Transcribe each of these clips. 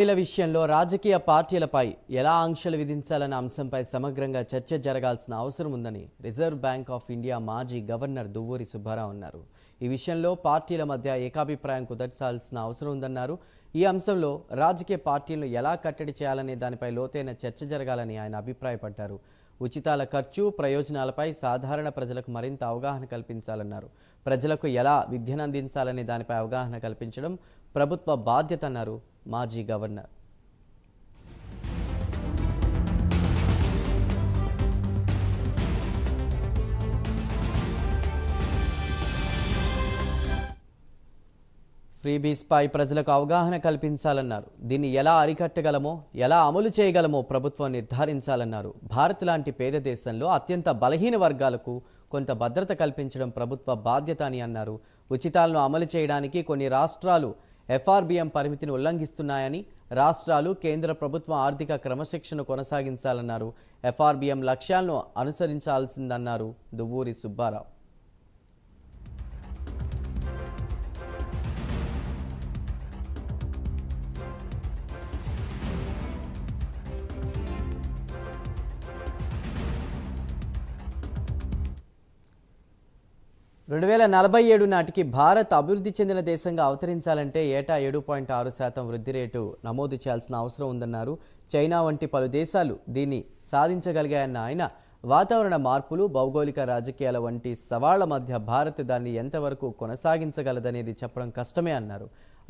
ఎన్నికల విషయంలో రాజకీయ పార్టీలపై ఎలా ఆంక్షలు విధించాలన్న అంశంపై సమగ్రంగా చర్చ జరగాల్సిన అవసరం ఉందని రిజర్వ్ బ్యాంక్ ఆఫ్ ఇండియా మాజీ గవర్నర్ దువ్వూరి సుబ్బారావు అన్నారు. ఈ విషయంలో పార్టీల మధ్య ఏకాభిప్రాయం కుదర్చాల్సిన అవసరం ఉందన్నారు. ఈ అంశంలో రాజకీయ పార్టీలను ఎలా కట్టడి చేయాలనే దానిపై లోతైన చర్చ జరగాలని ఆయన అభిప్రాయపడ్డారు. ఉచితాల ఖర్చు ప్రయోజనాలపై సాధారణ ప్రజలకు మరింత అవగాహన కల్పించాలన్నారు. ప్రజలకు ఎలా విద్యను అందించాలనే దానిపై అవగాహన కల్పించడం ప్రభుత్వ బాధ్యత అన్నారు మాజీ గవర్నర్. ఫ్రీబీస్పై ప్రజలకు అవగాహన కల్పించాలన్నారు. దీన్ని ఎలా అరికట్టగలమో ఎలా అమలు చేయగలమో ప్రభుత్వం నిర్ధారించాలన్నారు. భారత్ లాంటి పేద దేశంలో అత్యంత బలహీన వర్గాలకు కొంత భద్రత కల్పించడం ప్రభుత్వ బాధ్యత అని అన్నారు. ఉచితాలను అమలు చేయడానికి కొన్ని రాష్ట్రాలు ఎఫ్ఆర్బిఎం పరిమితిని ఉల్లంఘిస్తున్నాయని, రాష్ట్రాలు కేంద్ర ప్రభుత్వం ఆర్థిక క్రమశిక్షణ కొనసాగించాలన్నారు. ఎఫ్ఆర్బిఎం లక్ష్యాలను అనుసరించాల్సిందన్నారు దువ్వూరి సుబ్బారావు. 2047 నాటికి భారత్ అభివృద్ధి చెందిన దేశంగా అవతరించాలంటే ఏటా 7.6% వృద్ధి రేటు నమోదు చేయాల్సిన అవసరం ఉందన్నారు. చైనా వంటి పలు దేశాలు దీన్ని సాధించగలిగాయన్న ఆయన, వాతావరణ మార్పులు, భౌగోళిక రాజకీయాల వంటి సవాళ్ల మధ్య భారత్ దాన్ని ఎంతవరకు కొనసాగించగలదనేది చెప్పడం కష్టమే అన్నారు.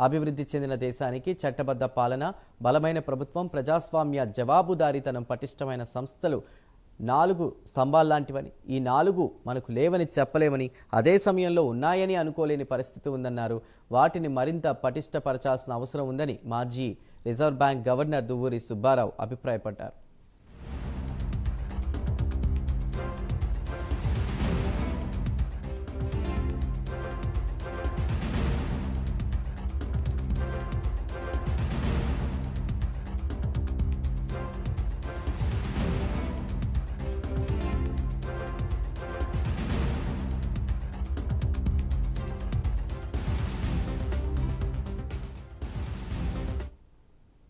అభివృద్ధి చెందిన దేశానికి చట్టబద్ధ పాలన, బలమైన ప్రభుత్వం, ప్రజాస్వామ్య జవాబుదారీతనం, పటిష్టమైన సంస్థలు 4 స్తంభాల్లాంటివని, ఈ 4 మనకు లేవని చెప్పలేమని, అదే సమయంలో ఉన్నాయని అనుకోలేని పరిస్థితి ఉందన్నారు. వాటిని మరింత పటిష్టపరచాల్సిన అవసరం ఉందని మాజీ reserve bank governor Duvvuri Subbarao అభిప్రాయపడ్డారు.